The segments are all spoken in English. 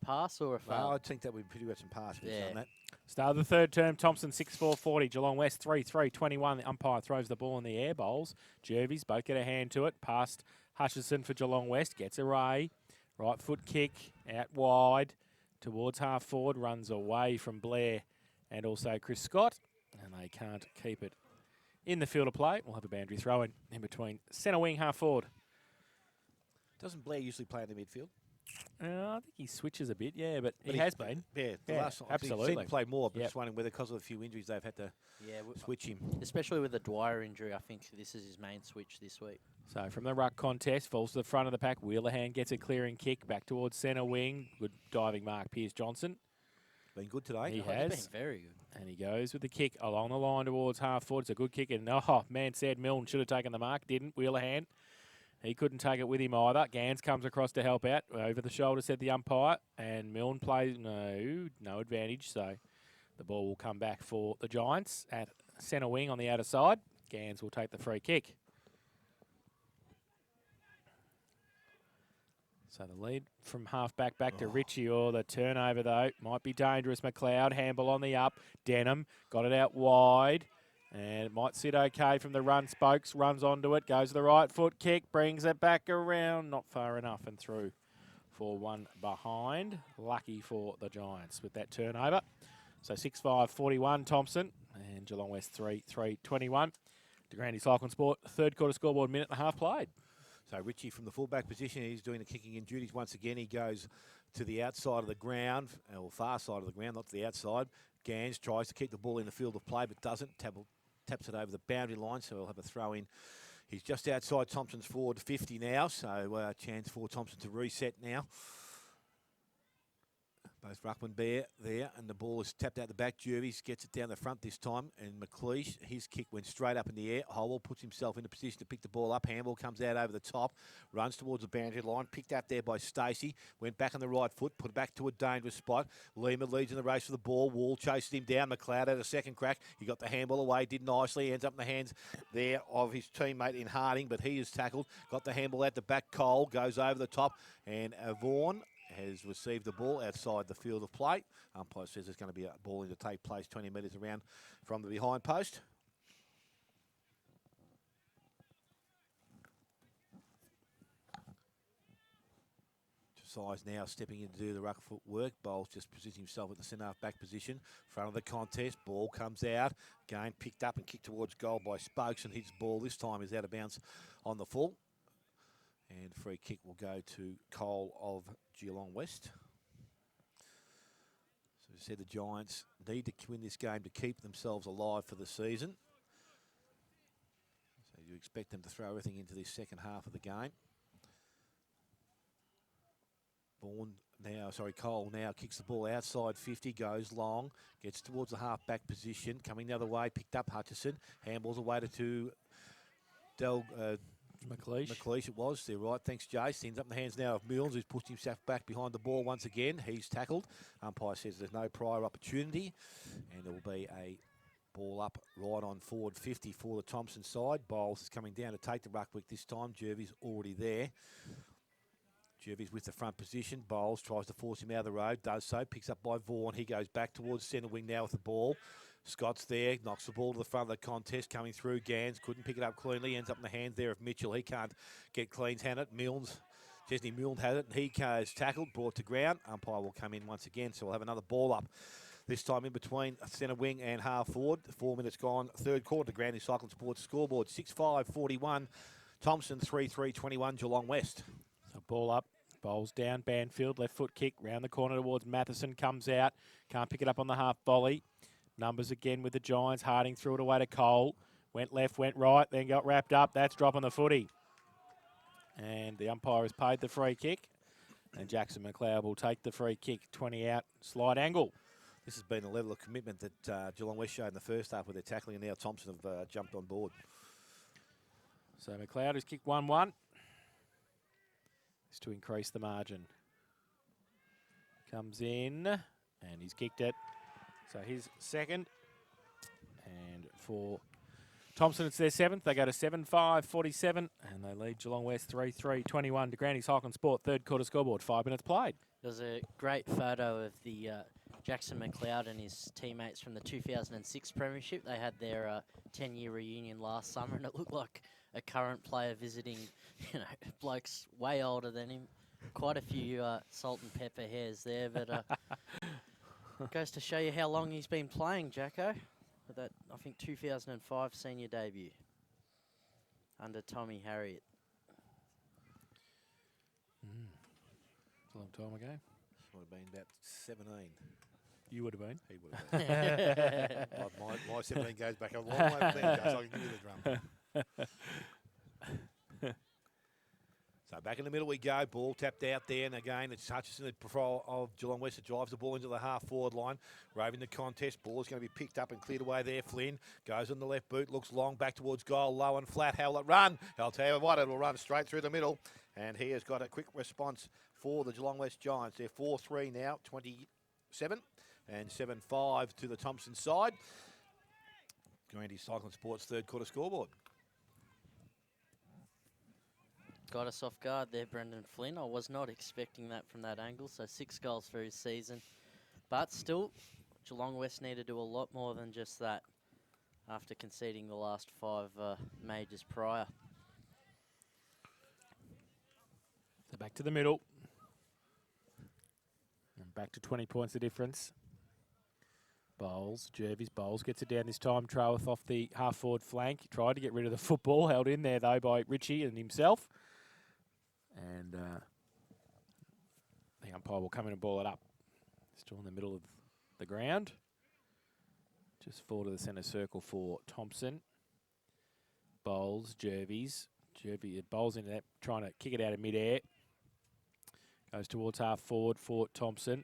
pass or a Well, foul? I think that would be pretty much a pass if he's done that. Start of the third term, Thompson 6-4-40, Geelong West 3-3-21. The umpire throws the ball in the air, bowls. Jervies both get a hand to it. Past Hutchison for Geelong West, gets away. Right foot kick out wide towards half forward, runs away from Blair and also Chris Scott, and they can't keep it in the field of play. We'll have a boundary throw in between centre wing, half forward. Doesn't Blair usually play in the midfield? I think he switches a bit, yeah, but he has been. Yeah, the last time absolutely. He's seen him play more, but just wondering whether because of a few injuries they've had to switch him. Especially with the Dwyer injury, I think this is his main switch this week. So from the ruck contest, falls to the front of the pack. Wheelerhan gets a clearing kick back towards centre wing. Good diving mark, Piers Johnson. Been good today. He has. He's been very good. And he goes with the kick along the line towards half forward. It's a good kick. And, oh, man said Milne should have taken the mark. Didn't. Wheelerhan. He couldn't take it with him either. Gans comes across to help out. Over the shoulder, said the umpire. And Milne plays no advantage. So the ball will come back for the Giants at centre wing on the outer side. Gans will take the free kick. So the lead from half-back back to Ritchie, or the turnover, though, might be dangerous. McLeod, handball on the up. Denham got it out wide, and it might sit okay from the run. Spokes runs onto it, goes to the right foot kick, brings it back around, not far enough and through for one behind. Lucky for the Giants with that turnover. So 6-5-41, Thompson, and Geelong West 3-3-21. DeGrandy Cycling Sport, third quarter scoreboard, minute and a half played. So Ritchie from the fullback position, he's doing the kicking in duties once again. He goes to the outside of the ground, or far side of the ground, not to the outside. Gans tries to keep the ball in the field of play, but doesn't. Taps it over the boundary line, so he'll have a throw in. He's just outside Thompson's forward 50 now, so chance for Thompson to reset now. Both Ruckman Bear there, and the ball is tapped out the back. Jervies gets it down the front this time, and McLeish, his kick went straight up in the air. Howell puts himself in a position to pick the ball up. Handball comes out over the top, runs towards the boundary line, picked up there by Stacey, went back on the right foot, put it back to a dangerous spot. Lima leads in the race for the ball. Wall chases him down. McLeod had a second crack. He got the handball away, did nicely. Ends up in the hands there of his teammate in Harding, but he is tackled. Got the handball out the back. Cole goes over the top, and Vaughan has received the ball outside the field of play. Umpire says there's going to be a ball in to take place 20 metres around from the behind post. Size now stepping in to do the ruck foot work. Bowles just positions himself at the centre half back position. Front of the contest. Ball comes out. Again picked up and kicked towards goal by Spokes, and his ball this time is out of bounds on the full. And free kick will go to Cole of Geelong West. So as I said, the Giants need to win this game to keep themselves alive for the season. So you expect them to throw everything into this second half of the game. Cole now kicks the ball outside 50, goes long, gets towards the half-back position, coming the other way, picked up Hutchison, handballs away to McLeish it was. They're right. Thanks, Jace. Ends up in the hands now of Mills, who's pushed himself back behind the ball once again. He's tackled. Umpire says there's no prior opportunity, and there will be a ball up right on forward 50 for the Thompson side. Bowles is coming down to take the ruckwick this time. Jervies already there. Jervies with the front position. Bowles tries to force him out of the road. Does so. Picks up by Vaughan. He goes back towards centre wing now with the ball. Scott's there, knocks the ball to the front of the contest, coming through. Gans couldn't pick it up cleanly, ends up in the hands there of Mitchell. He can't get clean handed. Chesney Milne has it, and he is tackled, brought to ground. Umpire will come in once again, so we'll have another ball up. This time in between centre wing and half forward. 4 minutes gone, third quarter. DeGrandy Cycling Sports scoreboard 6-5-41. Thompson 3-3-21 Geelong West. So ball up. Bowls down, Banfield, left foot kick, round the corner towards Matheson, comes out, can't pick it up on the half volley. Numbers again with the Giants, Harding threw it away to Cole, went left, went right, then got wrapped up, that's dropping the footy. And the umpire has paid the free kick, and Jackson McLeod will take the free kick, 20 out, slide angle. This has been a level of commitment that Geelong West showed in the first half with their tackling, and now Thompson have jumped on board. So McLeod has kicked 1-1. To increase the margin. Comes in, and he's kicked it. So his second. And for Thompson, it's their seventh. They go to 7-5-47, and they lead Geelong West 3-3-21 to DeGrandy Cycling Sport. Third quarter scoreboard, 5 minutes played. There's a great photo of the Jackson McLeod and his teammates from the 2006 Premiership. They had their 10-year reunion last summer, and it looked like a current player visiting, blokes way older than him. Quite a few salt and pepper hairs there, but goes to show you how long he's been playing, Jacko. With that, I think, 2005 senior debut under Tommy Harriet. It's a long time ago. Would have been about 17. You would have been. He would have been. my 17 goes back a long way from then, so I can give you the drum. So back in the middle we go. Ball tapped out there, and again it's Hutchison, the profile of Geelong West, that drives the ball into the half-forward line. Roving the contest. Ball is going to be picked up and cleared away there. Flynn goes on the left boot, looks long, back towards goal, low and flat. How will it run? I'll tell you what, it'll run straight through the middle. And he has got a quick response for the Geelong West Giants. They're 4-3 now, 27 and 7-5 to the Thompson side. Grandy Cycling Sports third quarter scoreboard. Got us off guard there, Brendan Flynn. I was not expecting that from that angle, so 6 goals for his season. But still, Geelong West need to do a lot more than just that after conceding the last 5 majors prior. So back to the middle. And back to 20 points of difference. Bowles, Jervis Bowles gets it down this time. Traworth off the half-forward flank. Tried to get rid of the football. Held in there, though, by Ritchie and himself. And the umpire will come in and ball it up. Still in the middle of the ground. Just forward to the centre circle for Thompson. Bowles, Jervis. Bowles into that, trying to kick it out of mid-air. Goes towards half-forward for Thompson.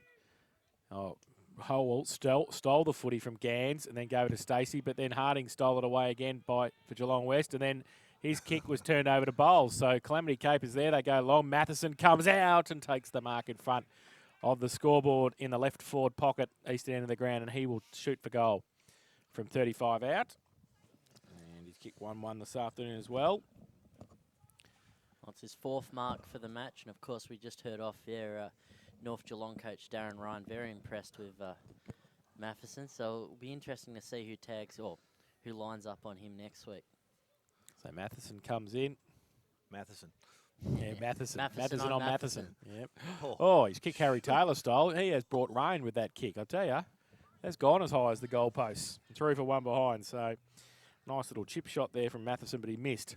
Howell stole the footy from Gans and then gave it to Stacey, but then Harding stole it away again for Geelong West, and then his kick was turned over to Bowles. So Calamity Cape is there. They go long. Matheson comes out and takes the mark in front of the scoreboard in the left forward pocket, eastern end of the ground, and he will shoot for goal from 35 out. And he's kicked 1-1 this afternoon as well. Well, it's his 4th mark for the match, and of course we just heard off there North Geelong coach Darren Ryan, very impressed with Matheson. So it'll be interesting to see who tags or who lines up on him next week. So Matheson comes in. Matheson. Yeah, Matheson. Matheson on on Matheson. Yep. Oh. He's kicked Harry Taylor style. He has brought rain with that kick, I tell you. That's gone as high as the goalpost. 3 for 1 behind. So nice little chip shot there from Matheson, but he missed.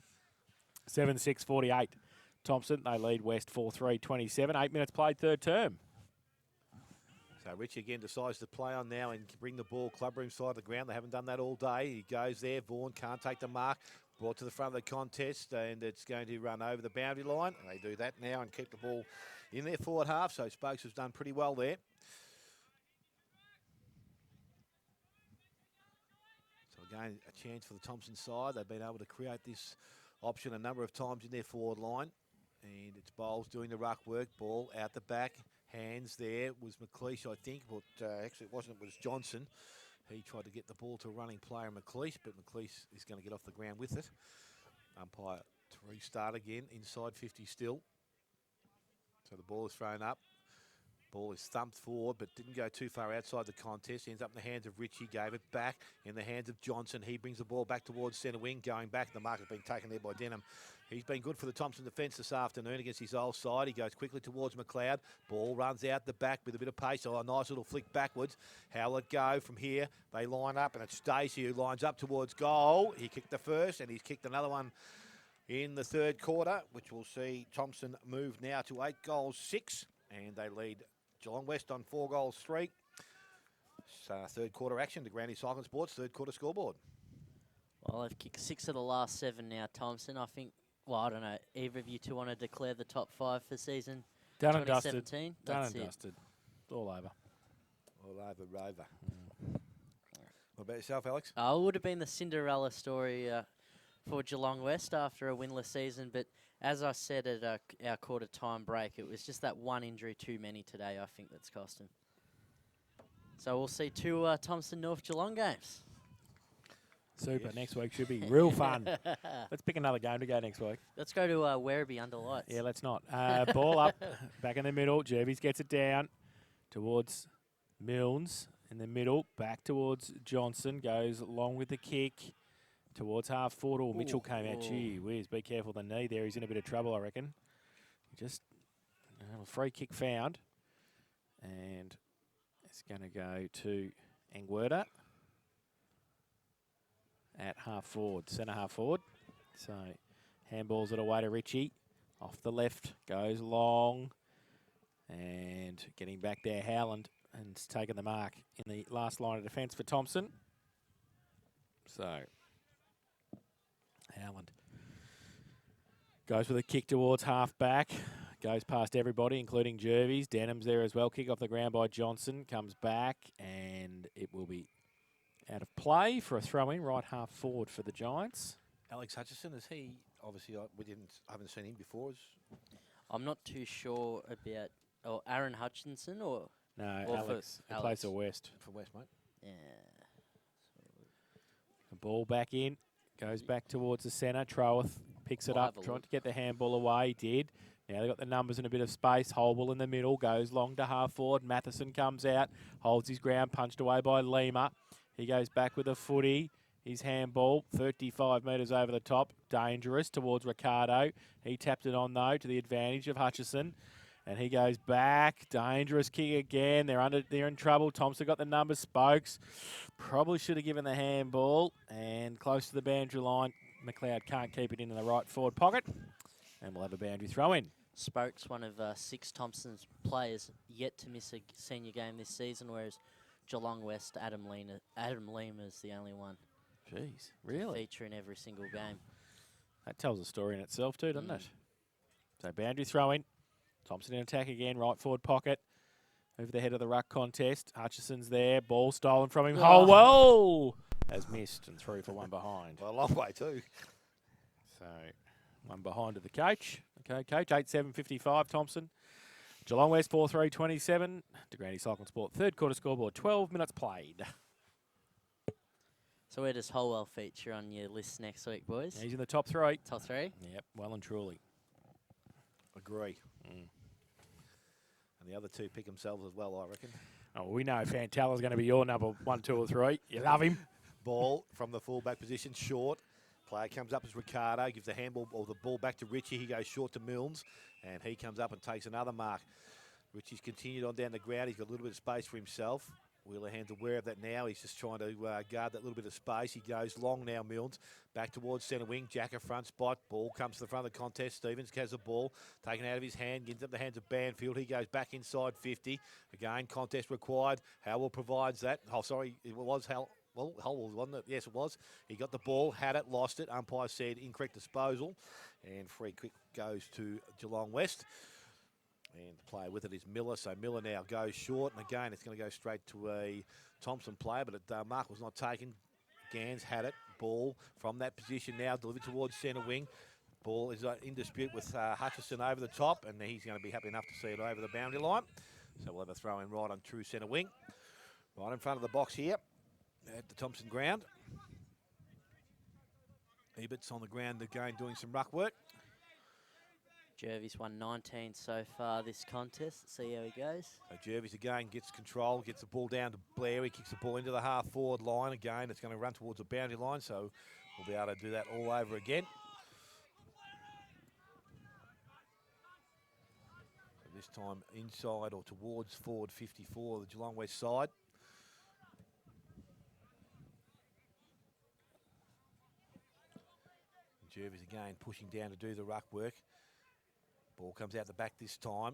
7-6-48. Thompson, they lead West 4-3, 27. 8 minutes played, third term. So Richie again decides to play on now and bring the ball clubroom side of the ground. They haven't done that all day. He goes there. Vaughan can't take the mark. Brought to the front of the contest, and it's going to run over the boundary line. And they do that now and keep the ball in their forward half. So Spokes has done pretty well there. So again, a chance for the Thompson side. They've been able to create this option a number of times in their forward line. And it's Bowles doing the ruck work. Ball out the back. Hands there was McLeish, I think. But actually it wasn't. It was Johnson. He tried to get the ball to a running player, McLeish, but McLeish is going to get off the ground with it. Umpire to restart again, inside 50 still. So the ball is thrown up. Ball is thumped forward, but didn't go too far outside the contest. Ends up in the hands of Ritchie, gave it back in the hands of Johnson. He brings the ball back towards centre wing, going back. The mark has been taken there by Denham. He's been good for the Thompson defence this afternoon against his old side. He goes quickly towards McLeod. Ball runs out the back with a bit of pace. Oh, a nice little flick backwards. How will it go from here? They line up, and it's Stacey who lines up towards goal. He kicked the first, and he's kicked another one in the third quarter, which will see Thompson move now to 8 goals, 6, and they lead Geelong West on 4 goals, 3. So third quarter action to Grandy Cycling Sports, third quarter scoreboard. Well, they've kicked 6 of the last 7 now, Thompson. I think, well, I don't know, either of you two want to declare the top 5 for season Done and dusted. 2017? Done That's and it. dusted. All over. All over Rover. What about yourself, Alex? It would have been the Cinderella story for Geelong West after a winless season, but as I said at our quarter time break, it was just that one injury too many today, I think, that's cost him. So we'll see 2 Thompson North Geelong games. Super. Yes. Next week should be real fun. Let's pick another game to go next week. Let's go to Werribee under lights. Yeah, let's not. Ball up, back in the middle. Jervis gets it down towards Milnes in the middle. Back towards Johnson. Goes long with the kick towards half forward. Oh, Mitchell came out. Gee whiz, be careful the knee there. He's in a bit of trouble, I reckon. Just a free kick found. And it's going to go to Angwerda at half forward, centre half forward. So handballs it away to Ritchie. Off the left, goes long. And getting back there, Howland, and it's taken the mark in the last line of defence for Thompson. So Howland goes with a kick towards half back. Goes past everybody, including Jervis. Denham's there as well. Kick off the ground by Johnson. Comes back, and it will be out of play for a throw-in, right half forward for the Giants. Alex Hutchison, is he, obviously, haven't seen him before. I'm not too sure about, Aaron Hutchinson or... No, or Alex. for He plays for West. For West, mate. Yeah. The ball back in. Goes back towards the centre. Trowath picks it up, trying to get the handball away. Did. Now they've got the numbers in a bit of space. Holwell in the middle. Goes long to half forward. Matheson comes out. Holds his ground. Punched away by Lima. He goes back with a footy. His handball, 35 metres over the top. Dangerous towards Ricardo. He tapped it on, though, to the advantage of Hutchison. And he goes back. Dangerous kick again. They're in trouble. Thompson got the number. Spokes probably should have given the handball. And close to the boundary line. McLeod can't keep it in the right forward pocket. And we'll have a boundary throw in. Spokes, one of six Thompson's players, yet to miss a senior game this season, whereas Geelong West, Adam Lima's the only one. Jeez, really? Feature in every single game. That tells a story in itself too, doesn't it? So boundary throw in. Thompson in attack again, right forward pocket. Over the head of the ruck contest. Hutchison's there. Ball stolen from him. Holwell has missed and through for one behind. Well, a long way too. So one behind to the coach. Okay, coach, 8-7-55, Thompson. Geelong West 4-3-27. DeGrande Cycling Sport, third quarter scoreboard, 12 minutes played. So where does Holwell feature on your list next week, boys? Yeah, he's in the top three. Top three? Yep, well and truly. Agree. And the other two pick themselves as well, I reckon. Oh, we know Fantalla's going to be your number 1, 2 or 3. You love him. Ball from the fullback position, short. Player comes up as Ricardo, gives the handball or the ball back to Ritchie. He goes short to Milnes, and he comes up and takes another mark. Ritchie's continued on down the ground. He's got a little bit of space for himself. Wheelerhand's aware of that now. He's just trying to guard that little bit of space. He goes long now, Milnes. Back towards centre wing. Jacker front spot. Ball comes to the front of the contest. Stevens has the ball. Taken out of his hand. Gets up the hands of Banfield. He goes back inside 50. Again, contest required. Howell provides that. Oh, sorry. It was Howell. Well, Holwell, wasn't it? Yes, it was. He got the ball, had it, lost it. Umpire said incorrect disposal. And free kick goes to Geelong West. And the player with it is Miller. So Miller now goes short. And again, it's going to go straight to a Thompson player. But mark was not taken. Gans had it. Ball from that position now delivered towards centre wing. Ball is in dispute with Hutchison over the top. And he's going to be happy enough to see it over the boundary line. So we'll have a throw in right on true centre wing. Right in front of the box here at the Thompson ground. Ebert's on the ground again doing some ruck work. Jervis won 19 so far this contest. Let's see how he goes. So Jervis again gets control, gets the ball down to Blair. He kicks the ball into the half-forward line. Again, it's going to run towards the boundary line, so we'll be able to do that all over again. So this time inside or towards forward 54, the Geelong West side. Jervis again pushing down to do the ruck work. Ball comes out the back this time.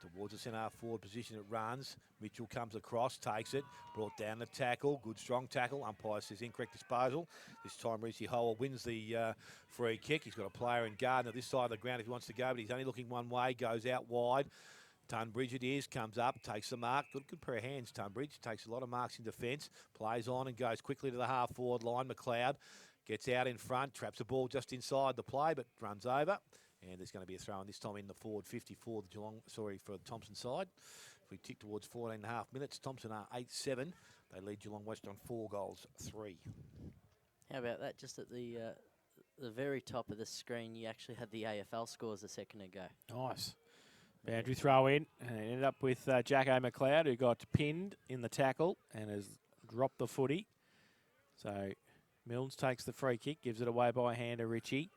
Towards the centre forward position it runs. Mitchell comes across, takes it. Brought down the tackle. Good strong tackle. Umpire says incorrect disposal. This time Reece Howell wins the free kick. He's got a player in Gardner this side of the ground if he wants to go, but he's only looking one way. Goes out wide. Tunbridge it is. Comes up. Takes the mark. Good pair of hands, Tunbridge. Takes a lot of marks in defence. Plays on and goes quickly to the half forward line. McLeod gets out in front. Traps the ball just inside the play, but runs over. And there's going to be a throw in this time in the forward 54, for the Thompson side. If we tick towards 14 and a half minutes, Thompson are 8-7. They lead Geelong West on 4 goals, 3. How about that? Just at the very top of the screen, you actually had the AFL scores a second ago. Nice. Boundary throw in, and it ended up with Jacko McLeod, who got pinned in the tackle and has dropped the footy. So Milnes takes the free kick, gives it away by hand to Richie.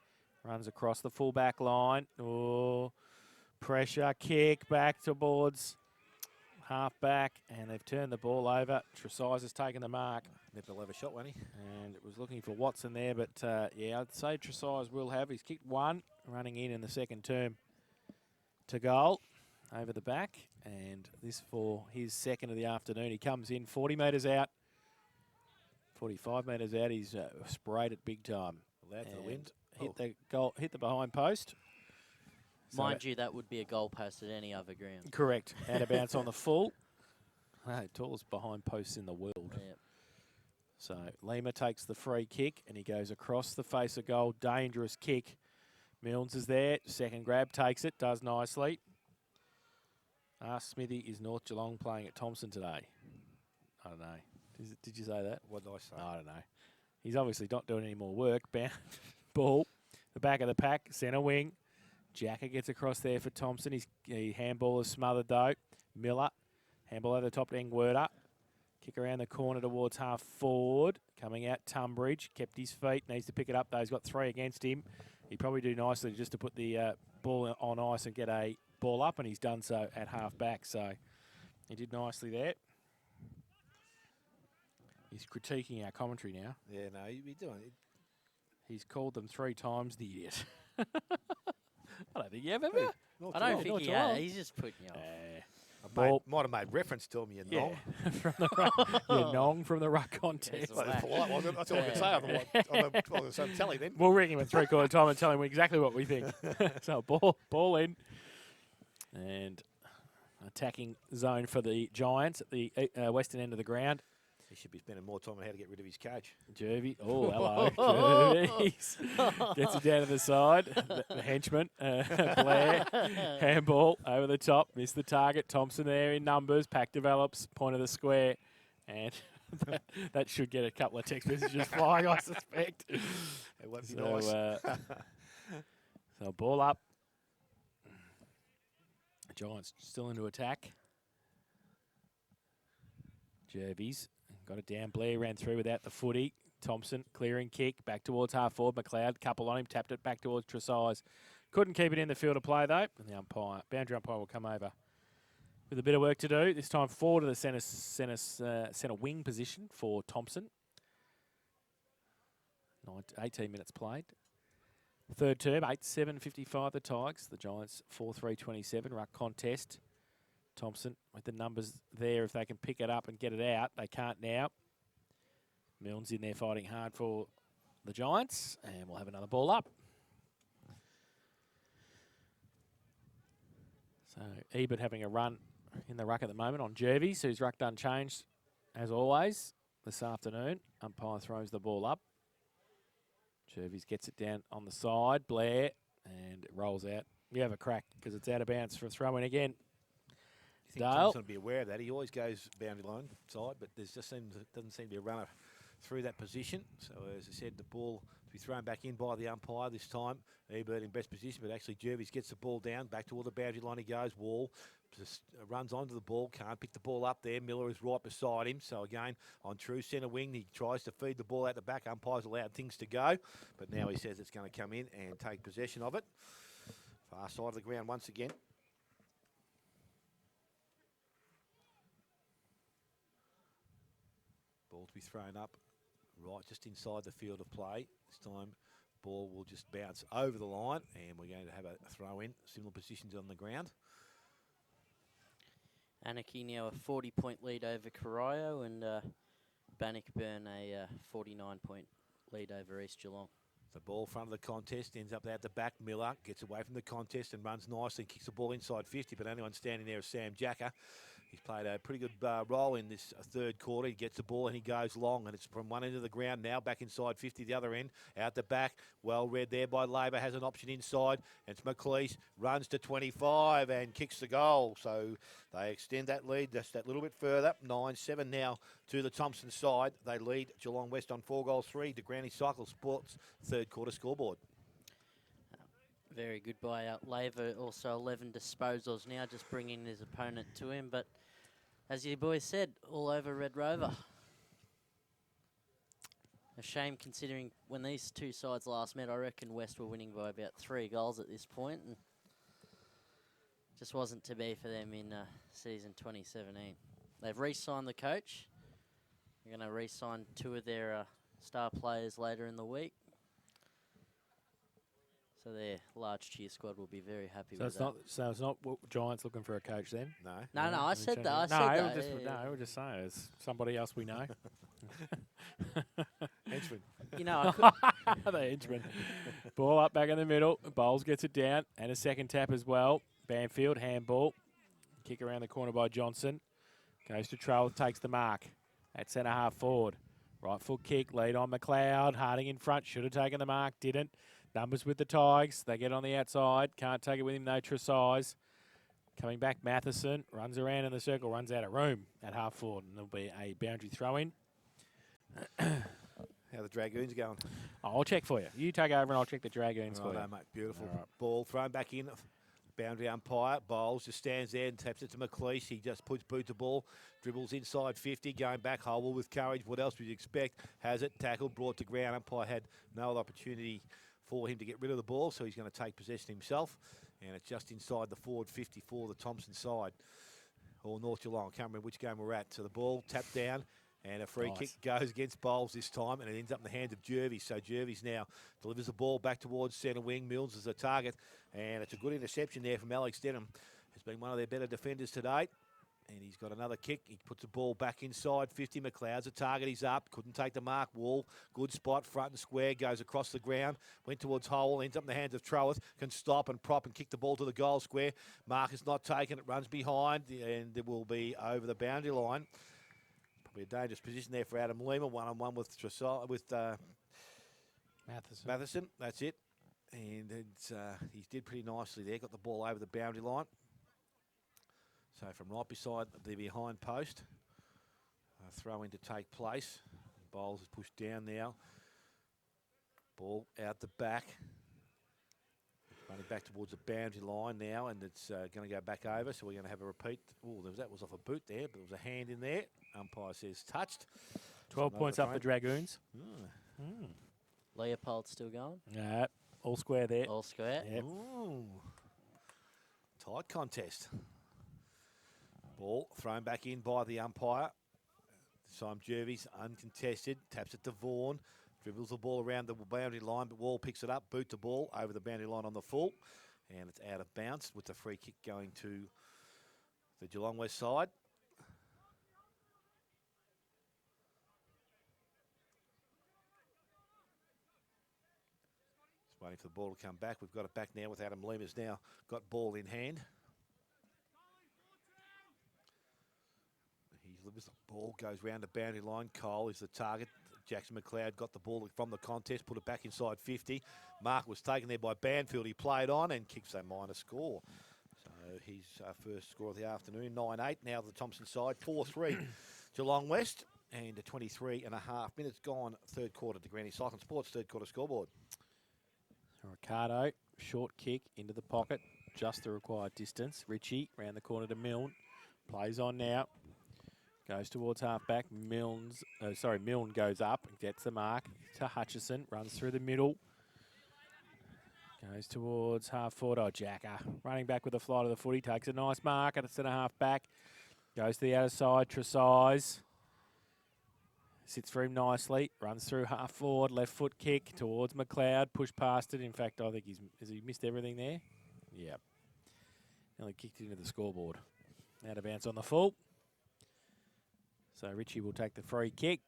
Runs across the full-back line. Oh, pressure, kick back towards half-back, and they've turned the ball over. Tresize has taken the mark. Nipper will have a shot, won't he? And it was looking for Watson there, but yeah, I'd say Tresize will have. He's kicked one, running in the second term to goal over the back, and this for his second of the afternoon. He comes in 40 metres out, 45 metres out. He's sprayed it big time. Allowed for the wind. Hit the goal, hit the behind post. Mind you, that would be a goal post at any other ground. Correct. Out of bounce on the full. Tallest behind posts in the world. Yep. So Lima takes the free kick and he goes across the face of goal. Dangerous kick. Milnes is there. Second grab, takes it, does nicely. Smithy is North Geelong playing at Thompson today. I don't know. Did you say that? What did I say? I don't know. He's obviously not doing any more work. Ball, the back of the pack, centre wing. Jacker gets across there for Thompson. He handball is smothered though. Miller, handball over the top to Engwerder. Kick around the corner towards half forward. Coming out Tunbridge. Kept his feet. Needs to pick it up though. He's got three against him. He'd probably do nicely just to put the ball on ice and get a ball up, and he's done so at half back. So he did nicely there. He's critiquing our commentary now. Yeah, no, he'd be doing it. He's called them 3 times the idiot. I don't think you have ever. I don't think he has. He's just putting you off. Might have made reference to him, you yeah. nong. From the ruck, you nong from the ruck contest. Well, it's polite, wasn't it? That's all I can say. Otherwise, I'm going to tell you then. We'll ring him at 3/4 time and tell him exactly what we think. So ball in. And attacking zone for the Giants at the western end of the ground. He should be spending more time on how to get rid of his cage. Jervy. Oh, hello. Jervy. Gets it down to the side. The henchman. Blair. Handball over the top. Missed the target. Thompson there in numbers. Pack develops. Point of the square. And that should get a couple of text messages flying, I suspect. It won't be nice. So ball up. Giants still into attack. Jervies. Got it down. Blair ran through without the footy. Thompson clearing kick back towards half forward. McLeod couple on him, tapped it back towards Tresize. Couldn't keep it in the field of play though. And the boundary umpire will come over with a bit of work to do. This time forward to the centre wing position for Thompson. 18 minutes played. Third term, 8-7-55 the Tigers. The Giants 4-3-27 ruck contest. Thompson with the numbers there. If they can pick it up and get it out, they can't now. Milnes in there fighting hard for the Giants, and we'll have another ball up. So Ebert having a run in the ruck at the moment on Jervies, who's rucked unchanged as always this afternoon. Umpire throws the ball up. Jervies gets it down on the side. Blair, and it rolls out. You have a crack because it's out of bounds for a throw in again. I think Thompson will be aware of that. He always goes boundary line side, but there just doesn't seem to be a runner through that position. So as I said, the ball to be thrown back in by the umpire this time. Ebert in best position, but actually Jervies gets the ball down, back toward the boundary line he goes. Wall just runs onto the ball, can't pick the ball up there. Miller is right beside him. So again, on true centre wing, he tries to feed the ball out the back. Umpire's allowed things to go, but now he says it's going to come in and take possession of it. Far side of the ground once again. Ball to be thrown up right just inside the field of play. This time ball will just bounce over the line and we're going to have a throw in. Similar positions on the ground. Anarchy now a 40-point lead over Corio, and Bannockburn a 49-point lead over East Geelong. The ball front of the contest ends up out the back. Miller gets away from the contest and runs nicely and kicks the ball inside 50, but only one standing there is Sam Jacker. He's played a pretty good role in this third quarter. He gets the ball and he goes long, and it's from one end of the ground now back inside 50, the other end, out the back. Well read there by Labour, has an option inside. And it's McLeish, runs to 25 and kicks the goal. So they extend that lead just that little bit further. 9-7 now to the Thompson side. They lead Geelong West on 4-3 to Granny Cycle Sports third quarter scoreboard. Very good by Laver. Also 11 disposals now, just bringing his opponent to him. But as you boys said, all over Red Rover. A shame considering when these two sides last met, I reckon West were winning by about 3 goals at this point, and just wasn't to be for them in season 2017. They've re-signed the coach. They're going to re-sign 2 of their star players later in the week. So their large cheer squad will be very happy with that. So it's not Giants looking for a coach then? No. No, I said that. We're just saying it's somebody else we know. Henchman. You know, I could, The henchman. Ball up back in the middle. Bowles gets it down and a second tap as well. Banfield, handball. Kick around the corner by Johnson. Goes to Troll, takes the mark. At centre half forward. Right foot kick, lead on McLeod. Harding in front, should have taken the mark, didn't. Numbers with the Tigers. They get on the outside. Can't take it with him, no size. Coming back, Matheson. Runs around in the circle, runs out of room at half forward. And there'll be a boundary throw in. How the Dragoons going? I'll check for you. You take over and I'll check the Dragoons for you. Mate. Beautiful. All right. Ball thrown back in. Boundary umpire. Bowles just stands there and taps it to McLeish. He just puts boot the ball. Dribbles inside 50. Going back. Holwell with courage. What else would you expect? Has it. Tackled. Brought to ground. Umpire had no other opportunity for him to get rid of the ball, so he's going to take possession himself. And it's just inside the forward 50 for the Thompson side. Or North Geelong. I can't remember which game we're at. So the ball tapped down. And a free kick goes against Bowles this time, and it ends up in the hands of Jervis. So Jervis now delivers the ball back towards centre wing. Mills is the target, and it's a good interception there from Alex Denham. Has been one of their better defenders to date. And he's got another kick. He puts the ball back inside 50. McLeod's a target. He's up. Couldn't take the mark. Wall. Good spot. Front and square. Goes across the ground. Went towards Hole. Ends up in the hands of Trowath. Can stop and prop and kick the ball to the goal square. Marcus not taken. It runs behind. And it will be over the boundary line. Probably a dangerous position there for Adam Lima. 1-on-1 with Matheson. That's it. And it's, he did pretty nicely there. Got the ball over the boundary line. So from right beside the behind post, throw in to take place. Bowles is pushed down now. Ball out the back. Running back towards the boundary line now, and it's going to go back over, so we're going to have a repeat. Oh, that was off a boot there, but there was a hand in there. Umpire says touched. 12 points up the Dragoons. Leopold's still going. Yeah, all square there. All square. Yep. Ooh. Tight contest. Ball thrown back in by the umpire. This time Jervis uncontested. Taps it to Vaughan. Dribbles the ball around the boundary line, but Wall picks it up. Boot the ball over the boundary line on the full. And it's out of bounds with the free kick going to the Geelong West side. Just waiting for the ball to come back. We've got it back now with Adam Lima's now got ball in hand. The ball goes round the boundary line. Cole is the target. Jackson McLeod got the ball from the contest, put it back inside 50. Mark was taken there by Banfield. He played on and kicks a minor score. So his first score of the afternoon, 9-8. Now the Thompson side, 4-3. Geelong West, and 23 and a half minutes gone. Third quarter to Granny Cycling Sports, third quarter scoreboard. Ricardo, short kick into the pocket, just the required distance. Ritchie round the corner to Milne. Plays on now. Goes towards half-back. Milne goes up and gets the mark to Hutchison. Runs through the middle. Goes towards half-forward. Oh, Jacker. Running back with a fly to the footy. Takes a nice mark at the centre half-back. Goes to the outer side. Tresize. Sits for him nicely. Runs through half-forward. Left foot kick towards McLeod. Push past it. In fact, I think has he missed everything there? Yeah. Nearly kicked it into the scoreboard. Out of bounds on the full. So Ritchie will take the free kick.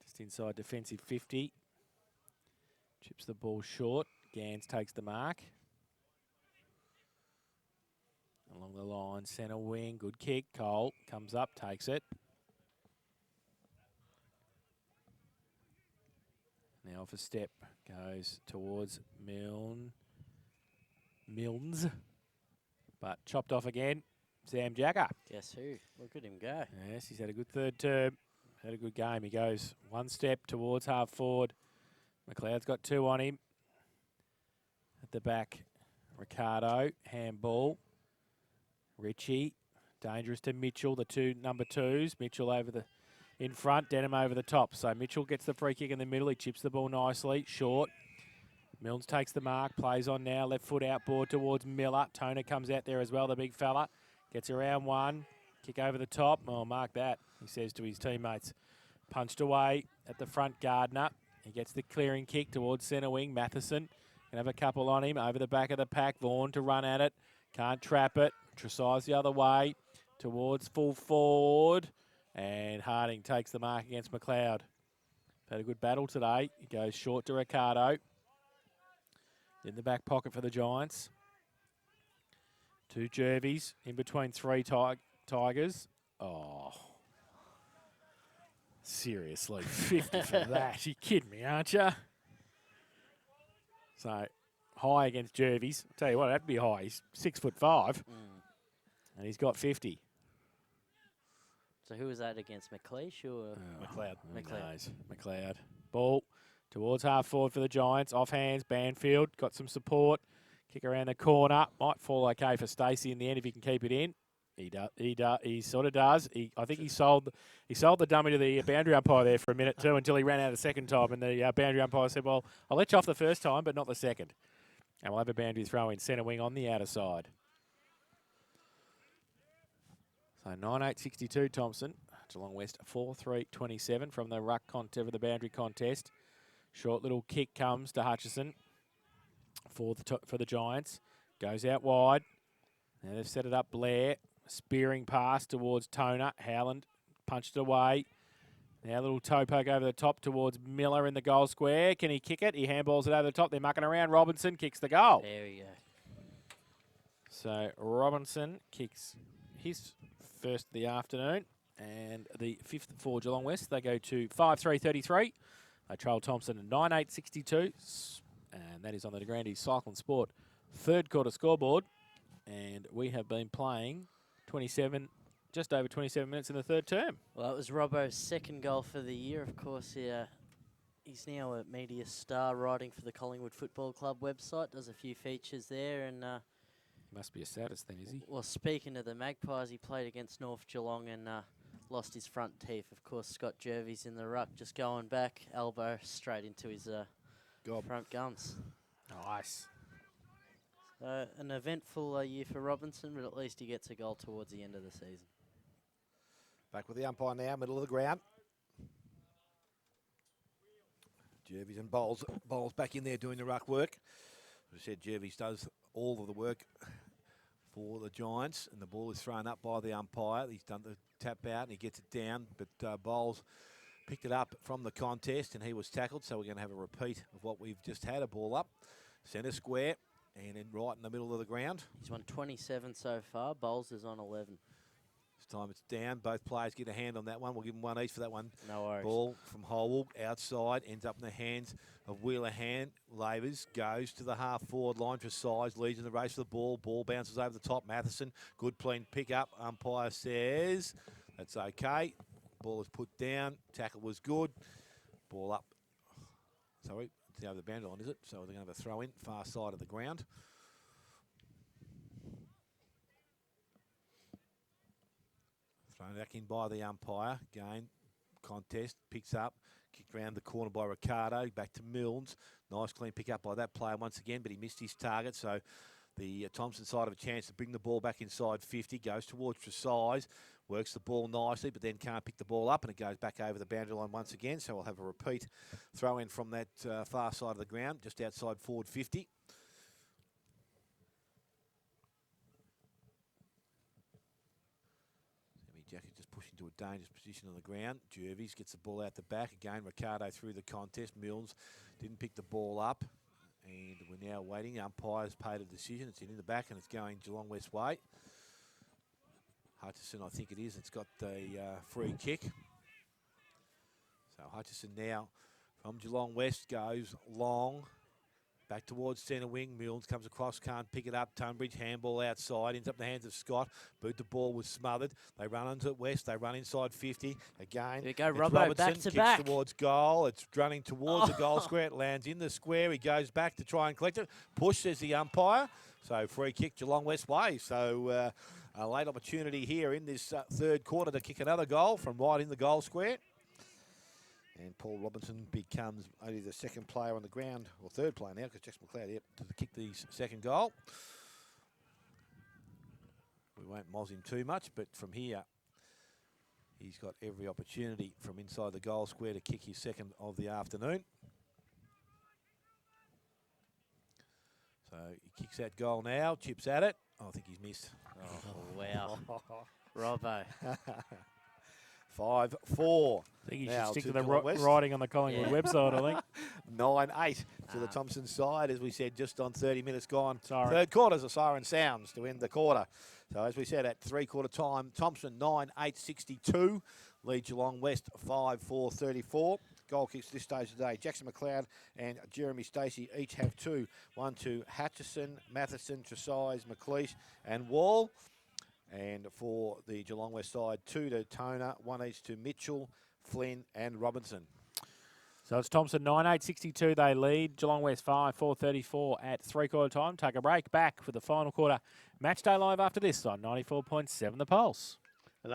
Just inside defensive 50. Chips the ball short. Gans takes the mark. Along the line, centre wing, good kick. Cole comes up, takes it. Now off a step, goes towards Milnes, but chopped off again. Sam Jacker. Guess who? Look at him go. Yes, he's had a good third term. Had a good game. He goes one step towards half forward. McLeod's got 2 on him. At the back, Ricardo, handball. Ritchie, dangerous to Mitchell, the 2 number 2s. Mitchell over the in front, Denham over the top. So Mitchell gets the free kick in the middle. He chips the ball nicely, short. Milnes takes the mark, plays on now, left foot outboard towards Miller. Toner comes out there as well, the big fella. Gets around one, kick over the top. Oh, mark that, he says to his teammates. Punched away at the front, Gardner. He gets the clearing kick towards centre wing. Matheson can have a couple on him. Over the back of the pack, Vaughan to run at it. Can't trap it. Tresize the other way towards full forward. And Harding takes the mark against McLeod. Had a good battle today. He goes short to Ricardo. In the back pocket for the Giants. 2 Jervies in between 3 Tigers. Oh. Seriously, 50 for that. You kidding me, aren't you? So, high against Jervies. Tell you what, that'd be high. He's 6'5", and he's got 50. So who was that against, McLeish or McLeod? McLeod. McLeod. Ball towards half forward for the Giants. Off hands, Banfield. Got some support. Kick around the corner. Might fall okay for Stacey in the end if he can keep it in. He sort of does. I think he sold the dummy to the boundary umpire there for a minute too until he ran out a second time. And the boundary umpire said, well, I'll let you off the first time, but not the second. And we'll have a boundary throw in centre wing on the outer side. So 9.862 Thompson. Geelong West 4.327 from the ruck contest, the boundary contest. Short little kick comes to Hutchison for the Giants. Goes out wide. Now they've set it up. Blair, spearing pass towards Toner. Howland punched it away. Now a little toe poke over the top towards Miller in the goal square. Can he kick it? He handballs it over the top. They're mucking around. Robinson kicks the goal. There we go. So Robinson kicks his first of the afternoon, and the 5th for Geelong West. They go to 5.333. They trail Thompson at 9.862, and that is on the De Grande Cycle and Sport third quarter scoreboard. And we have been playing just over 27 minutes in the third term. Well, that was Robbo's second goal for the year. Of course, he's now a media star, writing for the Collingwood Football Club website. Does a few features there, and must be a status then, is he? well, speaking of the Magpies, he played against North Geelong and lost his front teeth. Of course, Scott Jervies in the ruck, just going back, elbow straight into his front gums. Nice. An eventful year for Robinson, but at least he gets a goal towards the end of the season. Back with the umpire now, middle of the ground. Jervies and Bowles back in there doing the ruck work. As I said, Jervies does all of the work for the Giants, and the ball is thrown up by the umpire. He's done the tap out and he gets it down, but Bowles picked it up from the contest and he was tackled, so we're going to have a repeat of what we've just had. A ball up, centre square, and then right in the middle of the ground. He's won 27 so far. Bowles is on 11. This time it's down. Both players get a hand on that one. We'll give them one each for that one. No worries. Ball from Holwell outside, ends up in the hands of Wheeler Hand. Lavers goes to the half forward line for size, leads in the race for the ball. Ball bounces over the top. Matheson, good clean pick up. Umpire says that's okay. Ball is put down. Tackle was good. Ball up. Sorry, it's over the boundary line, is it? So they're going to have a throw in, far side of the ground. Thrown back in by the umpire. Again, contest, picks up, kicked around the corner by Ricardo, back to Milnes. Nice clean pick up by that player once again, but he missed his target, so the Thompson side have a chance to bring the ball back inside 50, goes towards Tresize, works the ball nicely, but then can't pick the ball up, and it goes back over the boundary line once again, so we'll have a repeat throw in from that far side of the ground, just outside forward 50. Jackie just pushed into a dangerous position on the ground. Jervies gets the ball out the back. Again, Ricardo through the contest. Milnes didn't pick the ball up. And we're now waiting. The umpire's paid a decision. It's in the back and it's going Geelong West way. Hutchison, I think it is. It's got the free kick. So Hutchison now from Geelong West goes long. Back towards centre wing. Milnes comes across, can't pick it up. Tunbridge handball outside, ends up in the hands of Scott. Boot the ball was smothered. They run into it West. They run inside 50. Again, There you go, it's Robbo, Robertson, back to kicks back. towards goal. It's running towards the goal square. It lands in the square. He goes back to try and collect it. Push, says the umpire. So free kick Geelong West way. So a late opportunity here in this third quarter to kick another goal from right in the goal square. And Paul Robinson becomes only the second player on the ground, or third player now, because Jackson McLeod, to kick the second goal. We won't moz him too much, but from here, he's got every opportunity from inside the goal square to kick his second of the afternoon. So he kicks that goal now, chips at it. Oh, I think he's missed. Oh, wow. Robbo. 5-4. I think you Now should stick to to the Geelong West. writing on the Collingwood Yeah. website, I think. 9-8 to the Thompson side, as we said, just on 30 minutes gone. Siren. Third quarter's a siren sounds to end the quarter. So as we said, at three-quarter time, Thompson 9-8-62, lead Geelong West 5-4-34. Goal kicks this stage today. Jackson McLeod and Jeremy Stacey each have 2. 1 to Hutchison, Matheson, Tresize, McLeish and Wall. And for the Geelong West side, 2 to Toner, 1 each to Mitchell, Flynn and Robinson. So it's Thompson 9-8-62. They lead. Geelong West 5-4-34 at three-quarter time. Take a break. Back for the final quarter. Match day live after this on 94.7 The Pulse.